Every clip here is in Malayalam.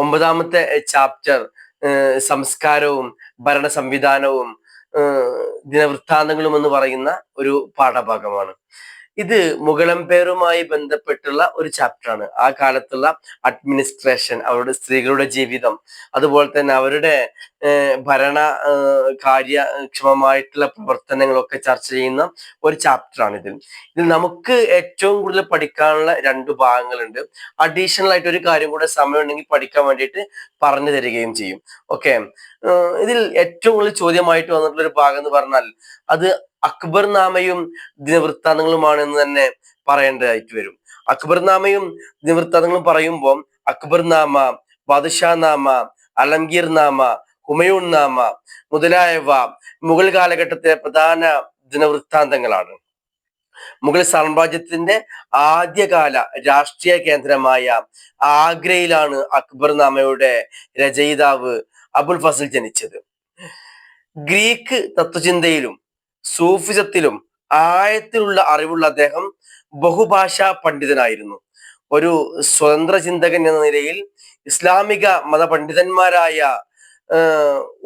9ാമത്തെ ചാപ്റ്റർ സംസ്കാരവും ഭരണ സംവിധാനവും ദിനവൃത്താന്തങ്ങളും എന്ന് പറയുന്ന ഒരു പാഠഭാഗമാണ്. ഇത് മുഗളംപേറുമായി ബന്ധപ്പെട്ടുള്ള ഒരു ചാപ്റ്ററാണ്. ആ കാലത്തുള്ള അഡ്മിനിസ്ട്രേഷൻ, അവരുടെ സ്ത്രീകളുടെ ജീവിതം, അതുപോലെ തന്നെ അവരുടെ ഭരണ കാര്യക്ഷമമായിട്ടുള്ള പ്രവർത്തനങ്ങളൊക്കെ ചർച്ച ചെയ്യുന്ന ഒരു ചാപ്റ്ററാണ് ഇതിൽ നമുക്ക് ഏറ്റവും കൂടുതൽ പഠിക്കാനുള്ള 2 ഭാഗങ്ങളുണ്ട്. അഡീഷണൽ ആയിട്ട് ഒരു കാര്യം കൂടെ സമയം ഉണ്ടെങ്കിൽ പഠിക്കാൻ വേണ്ടിയിട്ട് പറഞ്ഞു തരികയും ചെയ്യും. ഓക്കെ, ഇതിൽ ഏറ്റവും കൂടുതൽ ചോദ്യമായിട്ട് വന്നിട്ടുള്ള ഒരു ഭാഗം എന്ന് പറഞ്ഞാൽ അത് അക്ബർനാമയും ദിനവൃത്താന്തങ്ങളുമാണ് എന്ന് തന്നെ പറയേണ്ടതായിട്ട് വരും. അക്ബർനാമയും ദിനവൃത്താന്തങ്ങളും പറയുമ്പോൾ അക്ബർനാമ, ബാദുഷാനാമ, അലംഗീർ നാമ, ഹുമയൂൺ നാമ മുതലായവ മുഗൾ കാലഘട്ടത്തിലെ പ്രധാന ദിനവൃത്താന്തങ്ങളാണ്. മുഗൾ സാമ്രാജ്യത്തിന്റെ ആദ്യകാല രാഷ്ട്രീയ കേന്ദ്രമായ ആഗ്രയിലാണ് അക്ബർനാമയുടെ രചയിതാവ് അബുൽ ഫസൽ ജനിച്ചത്. ഗ്രീക്ക് തത്വചിന്തയിലും സൂഫിസത്തിലും ആഴത്തിലുള്ള അറിവുള്ള അദ്ദേഹം ബഹുഭാഷാ പണ്ഡിതനായിരുന്നു. ഒരു സ്വതന്ത്ര ചിന്തകൻ എന്ന നിലയിൽ ഇസ്ലാമിക മതപണ്ഡിതന്മാരായ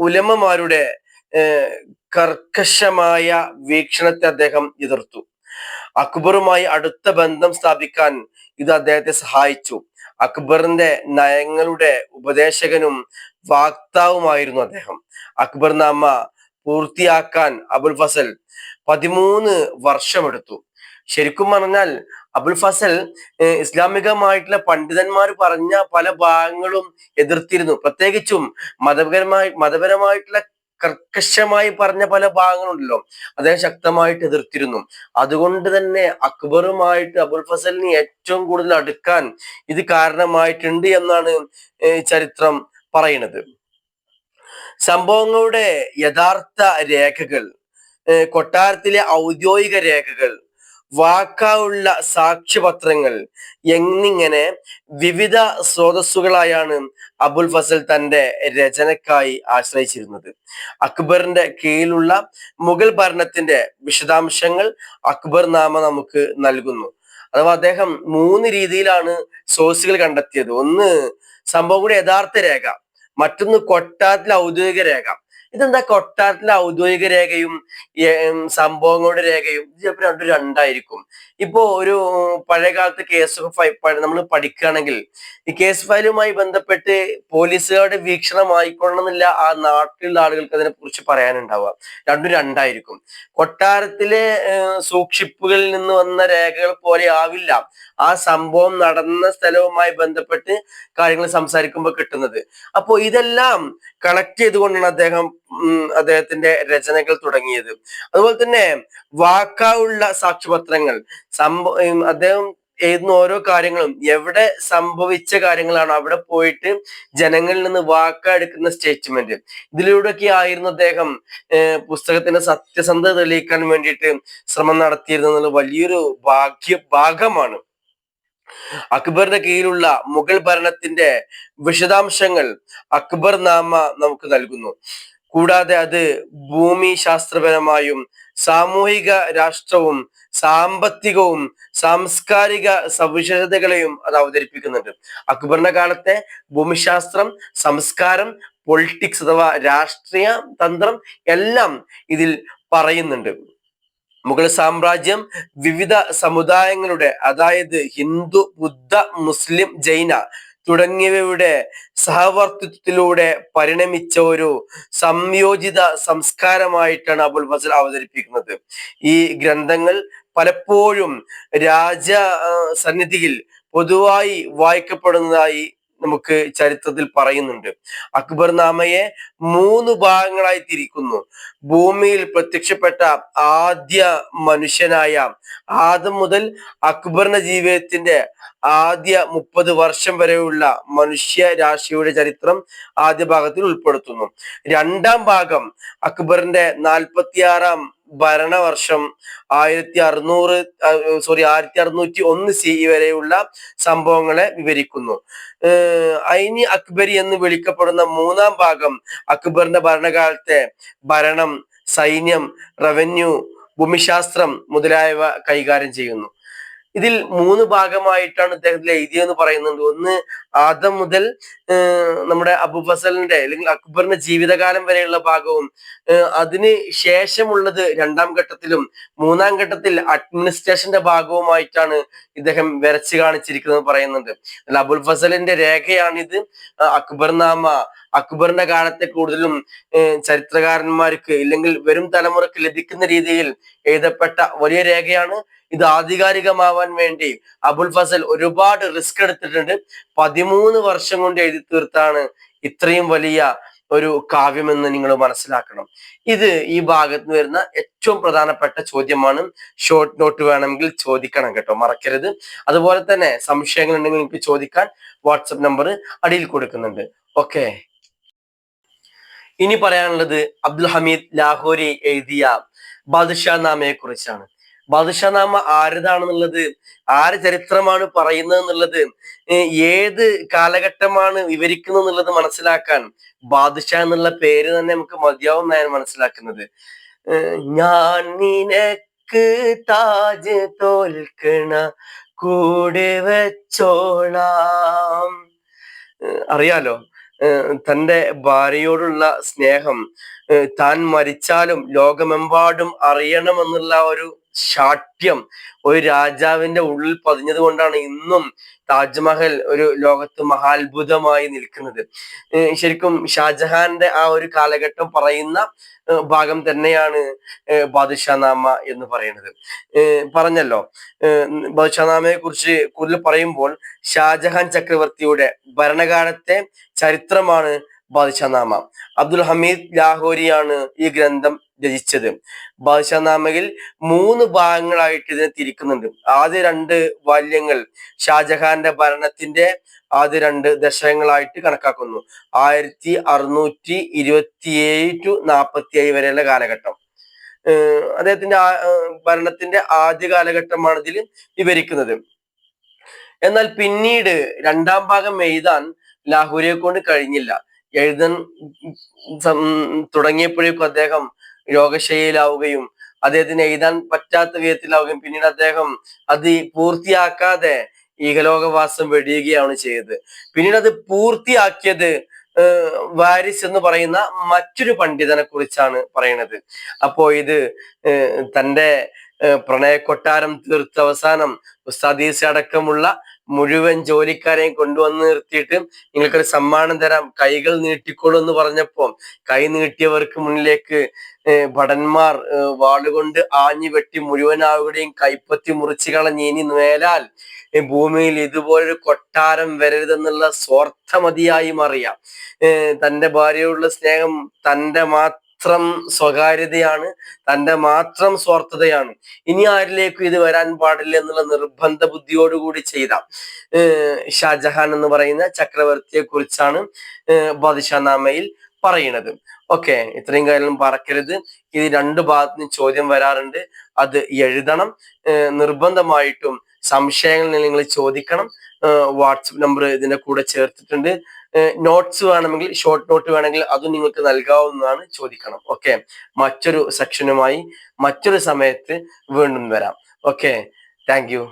ഉലമമാരുടെ കർക്കശമായ വീക്ഷണത്തെ അദ്ദേഹം എതിർത്തു. അക്ബറുമായി അടുത്ത ബന്ധം സ്ഥാപിക്കാൻ ഇത് അദ്ദേഹത്തെ സഹായിച്ചു. അക്ബറിന്റെ നയങ്ങളുടെ ഉപദേശകനും വാക്താവുമായിരുന്നു അദ്ദേഹം. അക്ബർനാമ പൂർത്തിയാക്കാൻ അബുൽ ഫസൽ 13 വർഷമെടുത്തു. ശരിക്കും പറഞ്ഞാൽ അബുൽ ഫസൽ ഇസ്ലാമികമായിട്ടുള്ള പണ്ഡിതന്മാർ പറഞ്ഞ പല ഭാഗങ്ങളും എതിർത്തിരുന്നു. പ്രത്യേകിച്ചും മതപരമായിട്ടുള്ള കർക്കശമായി പറഞ്ഞ പല ഭാഗങ്ങളുണ്ടല്ലോ, അദ്ദേഹം ശക്തമായിട്ട് എതിർത്തിരുന്നു. അതുകൊണ്ട് തന്നെ അക്ബറുമായിട്ട് അബുൽ ഫസലിന് ഏറ്റവും കൂടുതൽ അടുക്കാൻ ഇത് കാരണമായിട്ടുണ്ട് എന്നാണ് ചരിത്രം പറയുന്നത്. സംഭവങ്ങളുടെ യഥാർത്ഥ രേഖകൾ, കൊട്ടാരത്തിലെ ഔദ്യോഗിക രേഖകൾ, വാക്കാലുള്ള സാക്ഷ്യപത്രങ്ങൾ എന്നിങ്ങനെ വിവിധ സ്രോതസ്സുകളായാണ് അബുൽ ഫസൽ തന്റെ രചനക്കായി ആശ്രയിച്ചിരുന്നത്. അക്ബറിന്റെ കീഴിലുള്ള മുഗൾ ഭരണത്തിന്റെ വിശദാംശങ്ങൾ അക്ബർനാമ നമുക്ക് നൽകുന്നു. അഥവാ അദ്ദേഹം 3 രീതിയിലാണ് സോഴ്സുകൾ കണ്ടെത്തിയത്. ഒന്ന് സംഭവങ്ങളുടെ യഥാർത്ഥ രേഖ, മറ്റൊന്ന് കൊട്ടാരത്തിലെ ഔദ്യോഗിക രേഖ. ഇതെന്താ കൊട്ടാരത്തിലെ ഔദ്യോഗിക രേഖയും സംഭവങ്ങളുടെ രേഖയും? ഇത് ചിലപ്പോൾ രണ്ടും രണ്ടായിരിക്കും. ഇപ്പോ ഒരു പഴയകാലത്ത് കേസ് നമ്മൾ പഠിക്കുകയാണെങ്കിൽ ഈ കേസ് ഫയലുമായി ബന്ധപ്പെട്ട് പോലീസുകാരുടെ വീക്ഷണം ആയിക്കൊള്ളണമെന്നില്ല ആ നാട്ടിലുള്ള ആളുകൾക്ക് അതിനെ കുറിച്ച് പറയാനുണ്ടാവുക. രണ്ടും രണ്ടായിരിക്കും. കൊട്ടാരത്തിലെ സൂക്ഷിപ്പുകളിൽ നിന്ന് വന്ന രേഖകൾ പോലെ ആവില്ല ആ സംഭവം നടന്ന സ്ഥലവുമായി ബന്ധപ്പെട്ട് കാര്യങ്ങൾ സംസാരിക്കുമ്പോൾ കിട്ടുന്നത്. അപ്പോൾ ഇതെല്ലാം കണക്ട് ചെയ്തുകൊണ്ടാണ് അദ്ദേഹത്തിന്റെ രചനകൾ തുടങ്ങിയത്. അതുപോലെ തന്നെ വാക്കാലുള്ള സാക്ഷ്യപത്രങ്ങൾ, അദ്ദേഹം എഴുതുന്ന ഓരോ കാര്യങ്ങളും എവിടെ സംഭവിച്ച കാര്യങ്ങളാണ് അവിടെ പോയിട്ട് ജനങ്ങളിൽ നിന്ന് വാക്കെടുക്കുന്ന സ്റ്റേറ്റ്മെന്റ്. ഇതിലൂടെയൊക്കെ ആയിരുന്നു അദ്ദേഹം പുസ്തകത്തിന്റെ സത്യസന്ധത തെളിയിക്കാൻ വേണ്ടിയിട്ട് ശ്രമം നടത്തിയിരുന്നത്. വലിയൊരു ഭാഗമാണ്. അക്ബറിന്റെ കീഴിലുള്ള മുഗൾ ഭരണത്തിന്റെ വിശദാംശങ്ങൾ അക്ബർനാമ നമുക്ക് നൽകുന്നു. കൂടാതെ അത് ഭൂമി ശാസ്ത്രപരമായും സാമൂഹിക രാഷ്ട്രവും സാമ്പത്തികവും സാംസ്കാരിക സവിശേഷതകളെയും അത് അവതരിപ്പിക്കുന്നുണ്ട്. അക്ബറിന്റെ കാലത്തെ ഭൂമിശാസ്ത്രം, സംസ്കാരം, പൊളിറ്റിക്സ് അഥവാ രാഷ്ട്രീയ തന്ത്രം എല്ലാം ഇതിൽ പറയുന്നുണ്ട്. മുഗൾ സാമ്രാജ്യം വിവിധ സമുദായങ്ങളുടെ, അതായത് ഹിന്ദു, ബുദ്ധ, മുസ്ലിം, ജൈന തുടങ്ങിയവയുടെ സഹവർത്തിത്വത്തിലൂടെ പരിണമിച്ച ഒരു സംയോജിത സംസ്കാരമായിട്ടാണ് അബുൽ ഫസൽ അവതരിപ്പിക്കുന്നത്. ഈ ഗ്രന്ഥങ്ങൾ പലപ്പോഴും രാജ സന്നിധിയിൽ പൊതുവായി വായിക്കപ്പെടുന്നതായി നമുക്ക് ചരിത്രത്തിൽ പറയുന്നുണ്ട്. അക്ബർനാമയെ 3 ഭാഗങ്ങളായി തിരിക്കുന്നു. ഭൂമിയിൽ പ്രത്യക്ഷപ്പെട്ട ആദ്യ മനുഷ്യനായ ആദം മുതൽ അക്ബറിന്റെ ജീവിതത്തിന്റെ ആദ്യ 30 വർഷം വരെയുള്ള മനുഷ്യ രാശിയുടെ ചരിത്രം ആദ്യ ഭാഗത്തിൽ ഉൾപ്പെടുത്തുന്നു. 2ാം ഭാഗം അക്ബറിന്റെ 46ാം ഭരണവർഷം 1601 CE വരെയുള്ള സംഭവങ്ങളെ വിവരിക്കുന്നു. ഐനി അക്ബരി എന്ന് വിളിക്കപ്പെടുന്ന 3ാം ഭാഗം അക്ബറിന്റെ ഭരണകാലത്തെ ഭരണം, സൈന്യം, റവന്യൂ, ഭൂമിശാസ്ത്രം മുതലായവ കൈകാര്യം ചെയ്യുന്നു. ഇതിൽ 3 ഭാഗമായിട്ടാണ് ഇദ്ദേഹത്തിൽ എഴുതിയെന്ന് പറയുന്നുണ്ട്. ഒന്ന് ആദം മുതൽ നമ്മുടെ അബു ഫസലിന്റെ അല്ലെങ്കിൽ അക്ബറിന്റെ ജീവിതകാലം വരെയുള്ള ഭാഗവും, അതിന് ശേഷമുള്ളത് 2ാം ഘട്ടത്തിലും 3ാം ഘട്ടത്തിൽ അഡ്മിനിസ്ട്രേഷന്റെ ഭാഗവുമായിട്ടാണ് ഇദ്ദേഹം വരച്ച് കാണിച്ചിരിക്കുന്നത് പറയുന്നുണ്ട്. അല്ല, അബുൽ ഫസലിന്റെ രേഖയാണിത്. അക്ബർനാമ അക്ബറിന്റെ കാലത്തെ കൂടുതലും ചരിത്രകാരന്മാർക്ക് ഇല്ലെങ്കിൽ വരും തലമുറക്ക് ലഭിക്കുന്ന രീതിയിൽ എഴുതപ്പെട്ട വലിയ രേഖയാണ്. ഇത് ആധികാരികമാവാൻ വേണ്ടി അബുൽ ഫസൽ ഒരുപാട് റിസ്ക് എടുത്തിട്ടുണ്ട്. 13 വർഷം കൊണ്ട് എഴുതി തീർത്താണ് ഇത്രയും വലിയ ഒരു കാവ്യമെന്ന് നിങ്ങൾ മനസ്സിലാക്കണം. ഇത് ഈ ഭാഗത്ത് വരുന്ന ഏറ്റവും പ്രധാനപ്പെട്ട ചോദ്യമാണ്. ഷോർട്ട് നോട്ട് വേണമെങ്കിൽ ചോദിക്കണം കേട്ടോ, മറക്കരുത്. അതുപോലെ തന്നെ സംശയങ്ങൾ ഉണ്ടെങ്കിൽ നിങ്ങൾക്ക് ചോദിക്കാൻ വാട്സപ്പ് നമ്പർ അടിയിൽ കൊടുക്കുന്നുണ്ട്. ഓക്കെ, ഇനി പറയാനുള്ളത് അബ്ദുൽ ഹമീദ് ലാഹോരി എഴുതിയ ബാദുഷാ നാമയെ കുറിച്ചാണ്. ബാദുഷാ നാമ ആരതാണെന്നുള്ളത്, ആര് ചരിത്രമാണ് പറയുന്നത് എന്നുള്ളത്, ഏത് കാലഘട്ടമാണ് വിവരിക്കുന്നത് എന്നുള്ളത് മനസ്സിലാക്കാൻ ബാദുഷാ എന്നുള്ള പേര് തന്നെ നമുക്ക് മതിയാവും എന്നാണ് മനസ്സിലാക്കുന്നത്. ഞാൻ നിനക്ക് താജ് തോൽക്കണ കൂടെ വെച്ചോളാം. അറിയാലോ, തന്റെ ഭാര്യയോടുള്ള സ്നേഹം താൻ മരിച്ചാലും ലോകമെമ്പാടും അറിയണമെന്നുള്ള ഒരു ശാഠ്യം ഒരു രാജാവിന്റെ ഉള്ളിൽ പതിഞ്ഞത് കൊണ്ടാണ് ഇന്നും താജ്മഹൽ ഒരു ലോകത്ത് മഹാത്ഭുതമായി നിൽക്കുന്നത്. ശരിക്കും ഷാജഹാന്റെ ആ ഒരു കാലഘട്ടം പറയുന്ന ഭാഗം തന്നെയാണ് ബാദുഷാ നാമ എന്ന് പറയുന്നത്. പറഞ്ഞല്ലോ, ബാദുഷാ നാമയെ കുറിച്ച് കൂടുതൽ പറയുമ്പോൾ ഷാജഹാൻ ചക്രവർത്തിയുടെ ഭരണകാലത്തെ ചരിത്രമാണ് ബാദുഷാ നാമ. അബ്ദുൽ ഹമീദ് ലാഹോരിയാണ് ഈ ഗ്രന്ഥം രചിച്ചത്. ബാദുഷാ നാമയിൽ 3 ഭാഗങ്ങളായിട്ട് ഇതിനെ തിരിക്കുന്നുണ്ട്. ആദ്യ 2 വാല്യങ്ങൾ ഷാജഹാന്റെ ഭരണത്തിന്റെ ആദ്യ 2 ദശകങ്ങളായിട്ട് കണക്കാക്കുന്നു. 1627 ടു 47 വരെയുള്ള കാലഘട്ടം. അദ്ദേഹത്തിന്റെ ഭരണത്തിന്റെ ആദ്യ കാലഘട്ടമാണ് ഇതിൽ വിവരിക്കുന്നത്. എന്നാൽ പിന്നീട് 2ാം ഭാഗം എഴുതാൻ ലാഹോരിയെ കൊണ്ട് കഴിഞ്ഞില്ല. എഴുതാൻ തുടങ്ങിയപ്പോഴേക്കും അദ്ദേഹം രോഗശയ്യയിലാവുകയും അദ്ദേഹത്തിന് എഴുതാൻ പറ്റാത്ത വിധത്തിലാവുകയും പിന്നീട് അദ്ദേഹം അത് പൂർത്തിയാക്കാതെ ഈഹലോകവാസം വെടിയുകയാണ് ചെയ്തത്. പിന്നീട് അത് പൂർത്തിയാക്കിയത് വാരിസ് എന്ന് പറയുന്ന മറ്റൊരു പണ്ഡിതനെ കുറിച്ചാണ് പറയുന്നത്. അപ്പോ ഇത് തന്റെ പ്രണയ കൊട്ടാരം തീർത്ത അവസാനം ഉസ്താദീസ് അടക്കമുള്ള മുഴുവൻ ജോലിക്കാരെയും കൊണ്ടുവന്ന് നിർത്തിയിട്ട് നിങ്ങൾക്കൊരു സമ്മാനം തരാം, കൈകൾ നീട്ടിക്കോളൂ എന്ന് പറഞ്ഞപ്പോ കൈ നീട്ടിയവർക്ക് മുന്നിലേക്ക് ഭടന്മാർ വാളുകൊണ്ട് ആഞ്ഞു വെട്ടി മുഴുവനാവുകയും കൈപ്പത്തി മുറിച്ചു കളഞ്ഞ് ഇനി മേലാൽ ഭൂമിയിൽ ഇതുപോലൊരു കൊട്ടാരം വരരുതെന്നുള്ള സ്വാർത്ഥമതിയായി മാറിയ തന്റെ ഭാര്യയോടുള്ള സ്നേഹം തന്റെ മാത്രം സ്വകാര്യതയാണ്, തന്റെ മാത്രം സ്വാർത്ഥതയാണ്. ഇനി ആരിലേക്കും ഇത് വരാൻ പാടില്ല എന്നുള്ള നിർബന്ധ ബുദ്ധിയോടുകൂടി ചെയ്ത ഷാജഹാൻ എന്ന് പറയുന്ന ചക്രവർത്തിയെ കുറിച്ചാണ് ബാദുഷാ നാമയിൽ പറയുന്നത്. ഓക്കെ, ഇത്രയും കാര്യം പറക്കരുത്. ഇത് 2 ഭാഗത്തുനിന്ന് ചോദ്യം വരാറുണ്ട്, അത് എഴുതണം. നിർബന്ധമായിട്ടും സംശയങ്ങൾ നിങ്ങൾ ചോദിക്കണം. വാട്സപ്പ് നമ്പർ ഇതിന്റെ കൂടെ ചേർത്തിട്ടുണ്ട്. നോട്ട്സ് വേണമെങ്കിൽ, ഷോർട്ട് നോട്ട് വേണമെങ്കിൽ അതും നിങ്ങൾക്ക് നൽകാവുന്നതാണ്, ചോദിക്കണം. ഓക്കെ, മറ്റൊരു സെക്ഷനുമായി മറ്റൊരു സമയത്ത് വീണ്ടും വരാം. Okay, thank you.